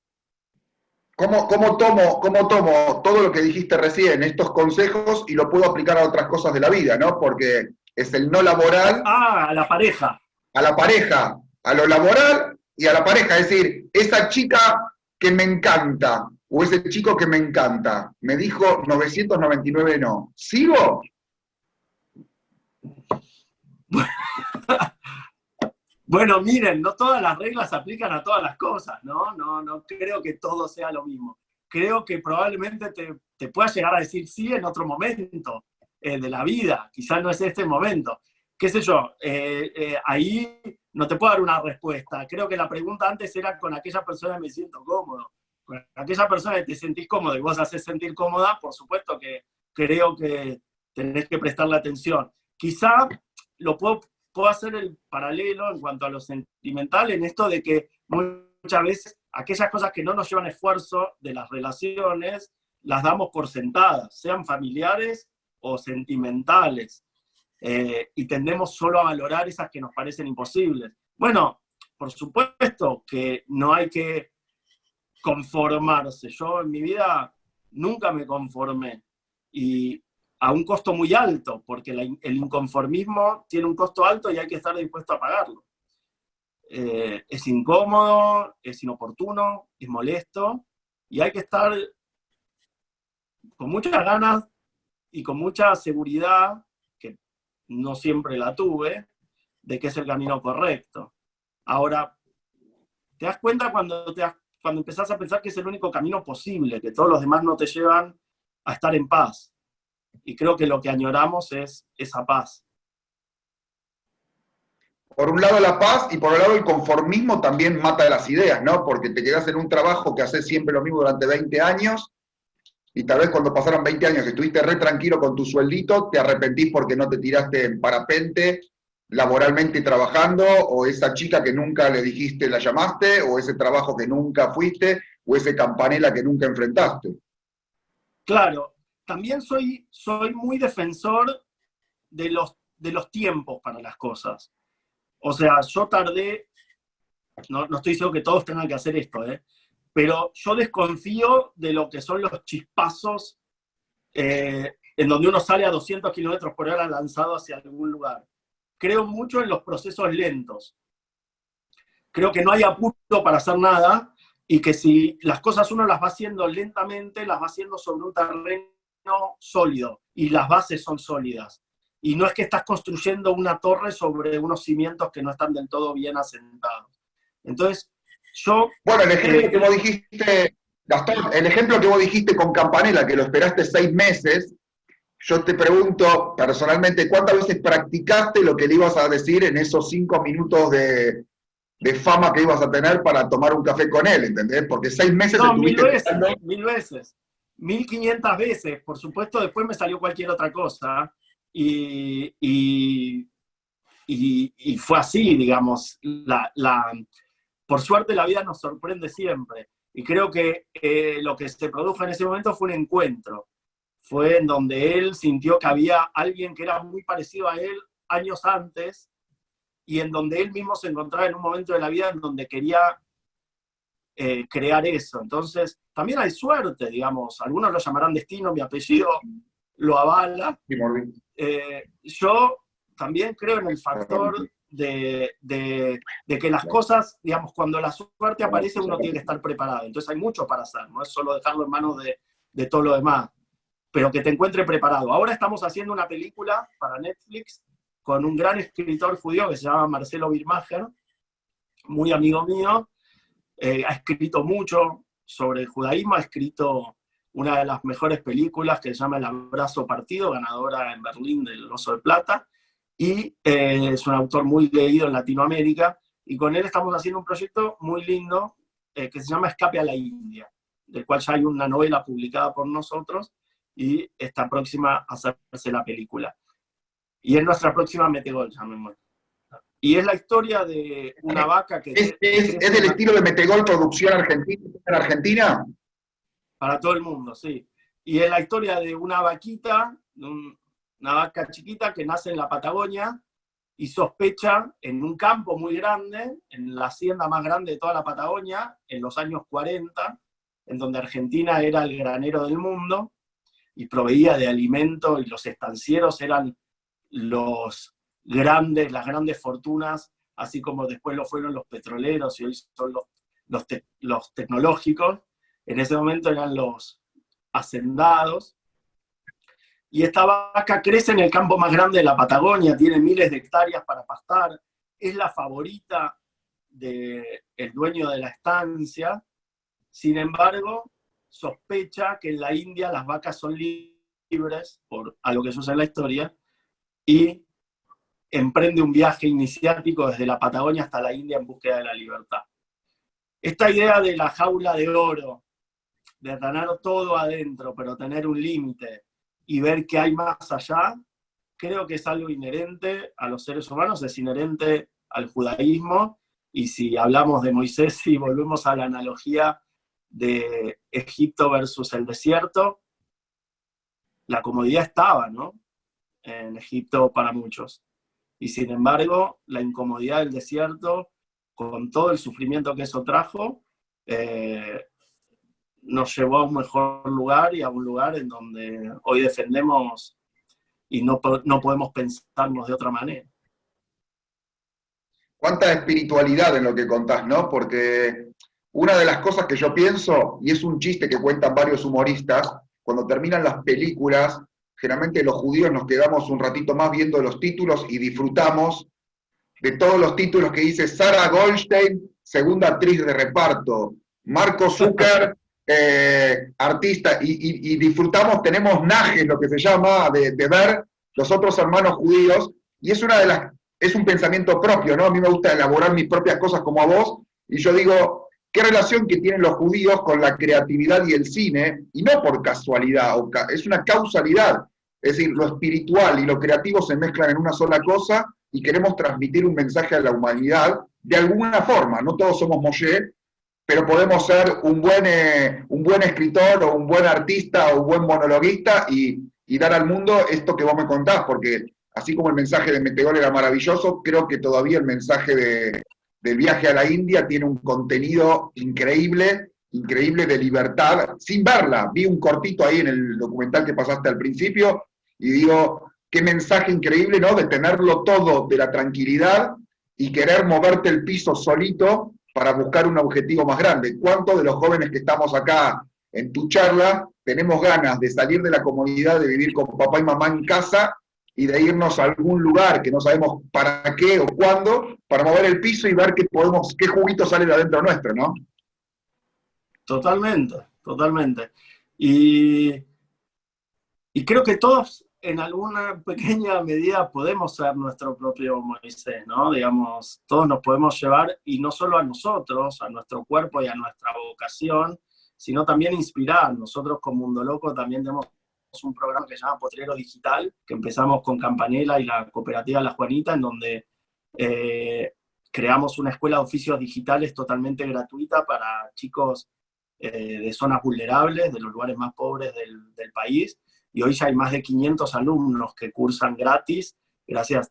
¿Cómo tomo todo lo que dijiste recién, estos consejos, y lo puedo aplicar a otras cosas de la vida, ¿no? Porque es el no laboral. A la pareja. A la pareja, a lo laboral y a la pareja. Es decir, esa chica que me encanta, o ese chico que me encanta, me dijo 999 no. ¿Sigo? Bueno, miren, no todas las reglas se aplican a todas las cosas, ¿no? No creo que todo sea lo mismo. Creo que probablemente te puedas llegar a decir sí en otro momento de la vida. Quizás no es este momento. Qué sé yo, ahí no te puedo dar una respuesta. Creo que la pregunta antes era con aquella persona que me siento cómodo. Con aquella persona que te sentís cómodo y vos haces sentir cómoda, por supuesto que creo que tenés que prestarle atención. Quizá lo puedo puedo hacer el paralelo en cuanto a lo sentimental en esto de que muchas veces aquellas cosas que no nos llevan esfuerzo de las relaciones las damos por sentadas, sean familiares o sentimentales, y tendemos solo a valorar esas que nos parecen imposibles. Bueno, por supuesto que no hay que conformarse. Yo en mi vida nunca me conformé, y a un costo muy alto, porque el inconformismo tiene un costo alto y hay que estar dispuesto a pagarlo. Es incómodo, es inoportuno, es molesto, y hay que estar con muchas ganas y con mucha seguridad, que no siempre la tuve, de que es el camino correcto. Ahora, te das cuenta cuando empezás a pensar que es el único camino posible, que todos los demás no te llevan a estar en paz. Y creo que lo que añoramos es esa paz. Por un lado la paz y por el lado el conformismo también mata las ideas, ¿no? Porque te quedás en un trabajo que haces siempre lo mismo durante 20 años y tal vez cuando pasaron 20 años que estuviste re tranquilo con tu sueldito, te arrepentís porque no te tiraste en parapente laboralmente trabajando, o esa chica que nunca le dijiste la llamaste, o ese trabajo que nunca fuiste, o ese campanela que nunca enfrentaste. Claro, también soy muy defensor de los tiempos para las cosas. O sea, yo tardé, no estoy diciendo que todos tengan que hacer esto, pero yo desconfío de lo que son los chispazos en donde uno sale a 200 kilómetros por hora lanzado hacia algún lugar. Creo mucho en los procesos lentos. Creo que no hay apuro para hacer nada, y que si las cosas uno las va haciendo lentamente, las va haciendo sobre un terreno sólido, y las bases son sólidas. Y no es que estás construyendo una torre sobre unos cimientos que no están del todo bien asentados. Entonces, Bueno, el ejemplo que vos dijiste, Gastón, el ejemplo que vos dijiste con Campanella, que lo esperaste 6 meses, yo te pregunto personalmente, ¿cuántas veces practicaste lo que le ibas a decir en esos 5 minutos de fama que ibas a tener para tomar un café con él, ¿entendés? Porque 6 meses no, estuviste... mil veces, 1500 veces, por supuesto. Después me salió cualquier otra cosa, y fue así, digamos. Por suerte la vida nos sorprende siempre, y creo que lo que se produjo en ese momento fue un encuentro. Fue en donde él sintió que había alguien que era muy parecido a él años antes, y en donde él mismo se encontraba en un momento de la vida en donde quería crear eso. Entonces, también hay suerte, digamos. Algunos lo llamarán destino, mi apellido lo avala. Yo también creo en el factor de que las cosas, digamos, cuando la suerte aparece, uno tiene que estar preparado. Entonces hay mucho para hacer, no es solo dejarlo en manos de todo lo demás, pero que te encuentre preparado. Ahora estamos haciendo una película para Netflix con un gran escritor judío que se llama Marcelo Birmacher, muy amigo mío. Ha escrito mucho sobre el judaísmo, ha escrito una de las mejores películas que se llama El Abrazo Partido, ganadora en Berlín del Oso de Plata, y es un autor muy leído en Latinoamérica, y con él estamos haciendo un proyecto muy lindo que se llama Escape a la India, del cual ya hay una novela publicada por nosotros, y está próxima a hacerse la película. Y es nuestra próxima Metegol, llamémoslo. Y es la historia de una vaca que... ¿Es del estilo de Metegol Producción Argentina, en Argentina? Para todo el mundo, sí. Y es la historia de una vaquita, una vaca chiquita que nace en la Patagonia y sospecha en un campo muy grande, en la hacienda más grande de toda la Patagonia, en los años 40, en donde Argentina era el granero del mundo y proveía de alimento, y los estancieros eran las grandes fortunas, así como después lo fueron los petroleros y hoy son los tecnológicos. En ese momento eran los hacendados. Y esta vaca crece en el campo más grande de la Patagonia, tiene miles de hectáreas para pastar, es la favorita del dueño de la estancia. Sin embargo, sospecha que en la India las vacas son libres, por algo que sucede en la historia, y emprende un viaje iniciático desde la Patagonia hasta la India en búsqueda de la libertad. Esta idea de la jaula de oro, de tener todo adentro, pero tener un límite, y ver qué hay más allá, creo que es algo inherente a los seres humanos, es inherente al judaísmo, y si hablamos de Moisés y volvemos a la analogía de Egipto versus el desierto, la comodidad estaba, ¿no?, en Egipto para muchos. Y sin embargo, la incomodidad del desierto, con todo el sufrimiento que eso trajo, nos llevó a un mejor lugar y a un lugar en donde hoy defendemos y no podemos pensarnos de otra manera. Cuánta espiritualidad en lo que contás, ¿no? Porque una de las cosas que yo pienso, y es un chiste que cuentan varios humoristas, cuando terminan las películas, generalmente los judíos nos quedamos un ratito más viendo los títulos y disfrutamos de todos los títulos que dice Sarah Goldstein, segunda actriz de reparto, Marco Zucker, artista, y disfrutamos, tenemos najes, lo que se llama, de ver los otros hermanos judíos, y es un pensamiento propio, ¿no? A mí me gusta elaborar mis propias cosas como a vos, y yo digo, ¿qué relación que tienen los judíos con la creatividad y el cine? Y no por casualidad, es una causalidad, es decir, lo espiritual y lo creativo se mezclan en una sola cosa, y queremos transmitir un mensaje a la humanidad de alguna forma. No todos somos Moshe, pero podemos ser un buen escritor o un buen artista o un buen monologuista y dar al mundo esto que vos me contás, porque así como el mensaje de Meteor era maravilloso, creo que todavía el mensaje del viaje a la India tiene un contenido increíble de libertad, sin verla. Vi un cortito ahí en el documental que pasaste al principio y digo, qué mensaje increíble, ¿no? De tenerlo todo de la tranquilidad y querer moverte el piso solito para buscar un objetivo más grande. ¿Cuántos de los jóvenes que estamos acá en tu charla tenemos ganas de salir de la comunidad, de vivir con papá y mamá en casa y de irnos a algún lugar que no sabemos para qué o cuándo, para mover el piso y ver qué juguito sale de adentro nuestro, ¿no? Totalmente, totalmente. Y creo que todos, en alguna pequeña medida, podemos ser nuestro propio Moisés, ¿no? Digamos, todos nos podemos llevar, y no solo a nosotros, a nuestro cuerpo y a nuestra vocación, sino también inspirar. Nosotros con Mundo Loco también tenemos un programa que se llama Potrero Digital, que empezamos con Campanella y la cooperativa La Juanita, en donde creamos una escuela de oficios digitales totalmente gratuita para chicos de zonas vulnerables, de los lugares más pobres del país, y hoy ya hay más de 500 alumnos que cursan gratis.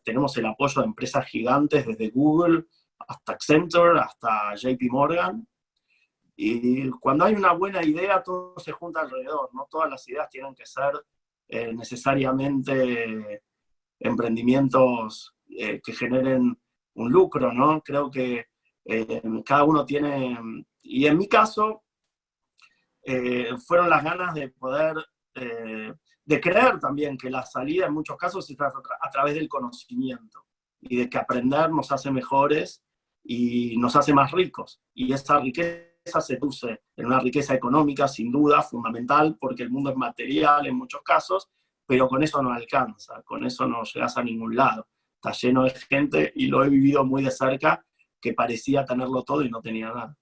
Tenemos el apoyo de empresas gigantes, desde Google hasta Accenture, hasta JP Morgan, y cuando hay una buena idea, todo se junta alrededor, ¿no? Todas las ideas tienen que ser necesariamente emprendimientos que generen un lucro, ¿no? Creo que cada uno tiene, y en mi caso, fueron las ganas de poder, de creer también que la salida en muchos casos es a través del conocimiento, y de que aprender nos hace mejores y nos hace más ricos, y esa riqueza se traduce en una riqueza económica, sin duda, fundamental, porque el mundo es material en muchos casos, pero con eso no alcanza, con eso no llegas a ningún lado. Está lleno de gente, y lo he vivido muy de cerca, que parecía tenerlo todo y no tenía nada.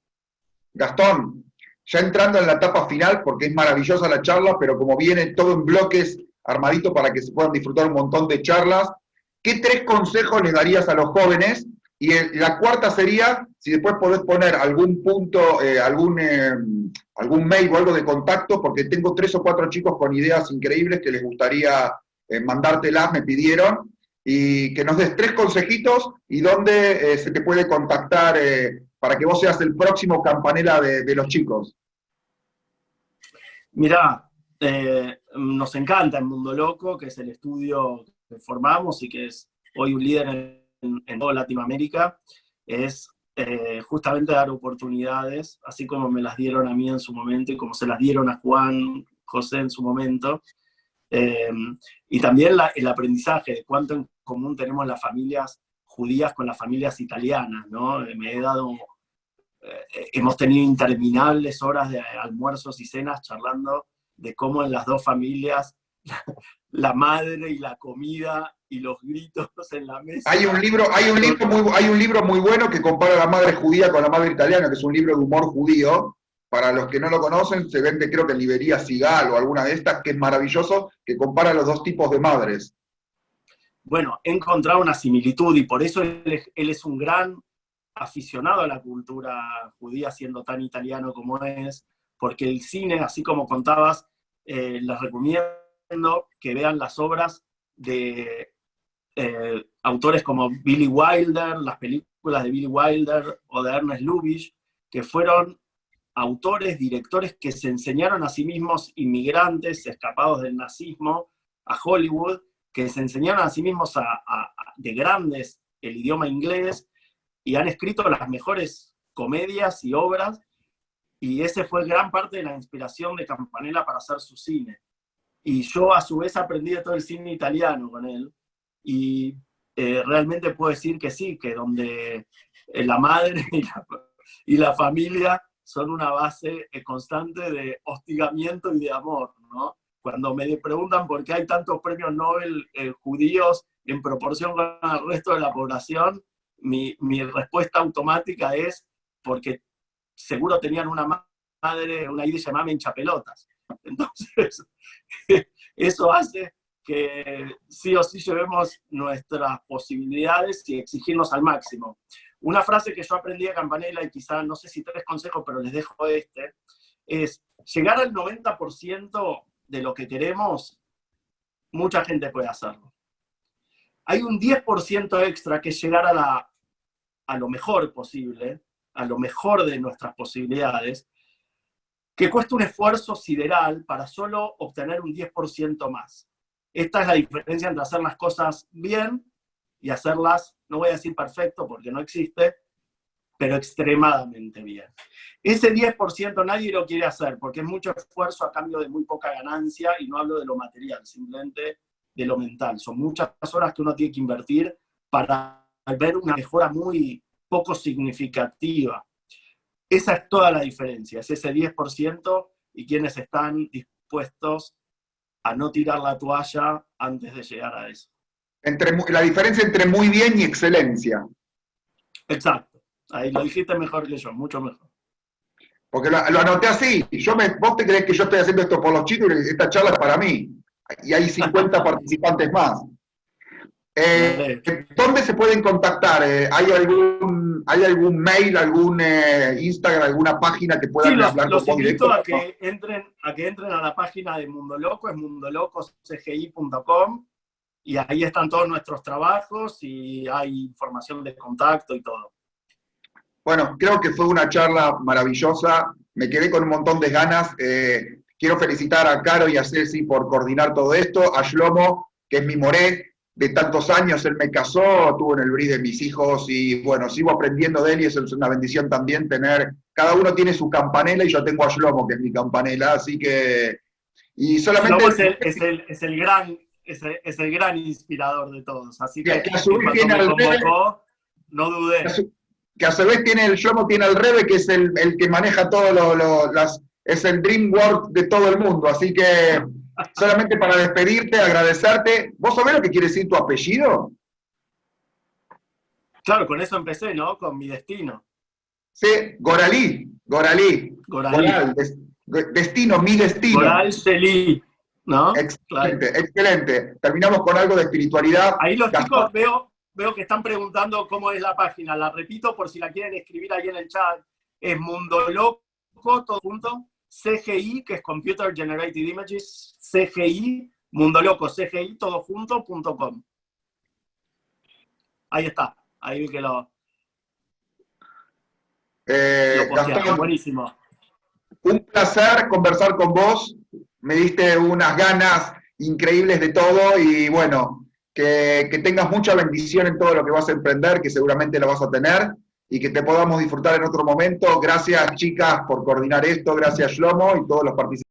Gastón, ya entrando en la etapa final, porque es maravillosa la charla, pero como viene todo en bloques armadito para que se puedan disfrutar un montón de charlas, ¿qué 3 consejos les darías a los jóvenes? Y la cuarta sería, si después podés poner algún punto, algún mail o algo de contacto, porque tengo 3 o 4 chicos con ideas increíbles que les gustaría mandártelas, me pidieron, y que nos des 3 consejitos y dónde se te puede contactar para que vos seas el próximo Campanella de los chicos. Mirá, nos encanta el Mundo Loco, que es el estudio que formamos y que es hoy un líder en toda Latinoamérica, es justamente dar oportunidades, así como me las dieron a mí en su momento y como se las dieron a Juan José en su momento, y también el aprendizaje de cuánto en común tenemos las familias judías con las familias italianas, ¿no? Hemos tenido interminables horas de almuerzos y cenas charlando de cómo en las dos familias la madre y la comida y los gritos en la mesa. Hay un libro muy bueno que compara a la madre judía con la madre italiana, que es un libro de humor judío. Para los que no lo conocen, se vende creo que en librería Sigal o alguna de estas, que es maravilloso, que compara los dos tipos de madres. bueno, he encontrado una similitud y por eso él es un gran aficionado a la cultura judía, siendo tan italiano como es, porque el cine, así como contabas, les recomiendo que vean las obras de autores como Billy Wilder, las películas de Billy Wilder o de Ernest Lubitsch, que fueron autores, directores que se enseñaron a sí mismos, inmigrantes escapados del nazismo, a Hollywood, que se enseñaron a sí mismos de grandes el idioma inglés y han escrito las mejores comedias y obras, y ese fue gran parte de la inspiración de Campanella para hacer su cine. Y yo a su vez aprendí de todo el cine italiano con él, y realmente puedo decir que sí, que donde la madre y la familia son una base constante de hostigamiento y de amor, ¿no? Cuando me preguntan por qué hay tantos premios Nobel judíos en proporción con el resto de la población, mi respuesta automática es porque seguro tenían una madre, una yiddish llamada hinchapelotas. Entonces, eso hace que sí o sí llevemos nuestras posibilidades y exigirnos al máximo. Una frase que yo aprendí de Campanella, y quizá, no sé si 3 consejos, pero les dejo es llegar al 90% de lo que queremos, mucha gente puede hacerlo. Hay un 10% extra que es llegar a lo mejor posible, a lo mejor de nuestras posibilidades, que cuesta un esfuerzo sideral para solo obtener un 10% más. Esta es la diferencia entre hacer las cosas bien y hacerlas, no voy a decir perfecto porque no existe, pero extremadamente bien. Ese 10% nadie lo quiere hacer porque es mucho esfuerzo a cambio de muy poca ganancia, y no hablo de lo material, simplemente de lo mental. Son muchas horas que uno tiene que invertir para ver una mejora muy poco significativa. Esa es toda la diferencia, es ese 10% y quienes están dispuestos a no tirar la toalla antes de llegar a eso. La diferencia entre muy bien y excelencia. Exacto, ahí lo dijiste mejor que yo, mucho mejor. Porque lo anoté así. ¿Vos te crees que yo estoy haciendo esto por los chicos y esta charla es para mí? Y hay 50 participantes más. ¿Dónde se pueden contactar? ¿Hay algún mail, algún Instagram, alguna página que puedan hablar con vos? Los invito a que entren a la página de Mundo Loco, es mundolocoscgi.com, y ahí están todos nuestros trabajos y hay información de contacto y todo. Bueno, creo que fue una charla maravillosa, me quedé con un montón de ganas. Quiero felicitar a Caro y a Ceci por coordinar todo esto, a Shlomo, que es mi moré de tantos años, él me casó, estuvo en el bris de mis hijos, y bueno, sigo aprendiendo de él, y eso es una bendición también tener, cada uno tiene su campanela, y yo tengo a Shlomo, que es mi campanela, así que, y solamente... Shlomo es el gran inspirador de todos, así que a su vez tiene al Rebe, no dudé. Que a su vez el Shlomo tiene al Rebe, que es el que maneja todo es el dream work de todo el mundo, así que solamente para despedirte, agradecerte. ¿Vos sabés lo que quiere decir tu apellido? Claro, con eso empecé, ¿no? Con mi destino. Sí, Goralí. Goral, destino, mi destino. Goral Sheli, ¿no? Excelente, claro. Excelente. Terminamos con algo de espiritualidad. Ahí los chicos veo que están preguntando cómo es la página. La repito por si la quieren escribir ahí en el chat. Es Mundo Loco, todo junto, CGI, que es Computer Generated Images, CGI, Mundo Loco, CGI, todo junto.com. Ahí está, ahí vi que lo Gastón, buenísimo. Un placer conversar con vos, me diste unas ganas increíbles de todo, y bueno, que tengas mucha bendición en todo lo que vas a emprender, que seguramente lo vas a tener, y que te podamos disfrutar en otro momento. Gracias, chicas, por coordinar esto. Gracias, Shlomo, y todos los participantes.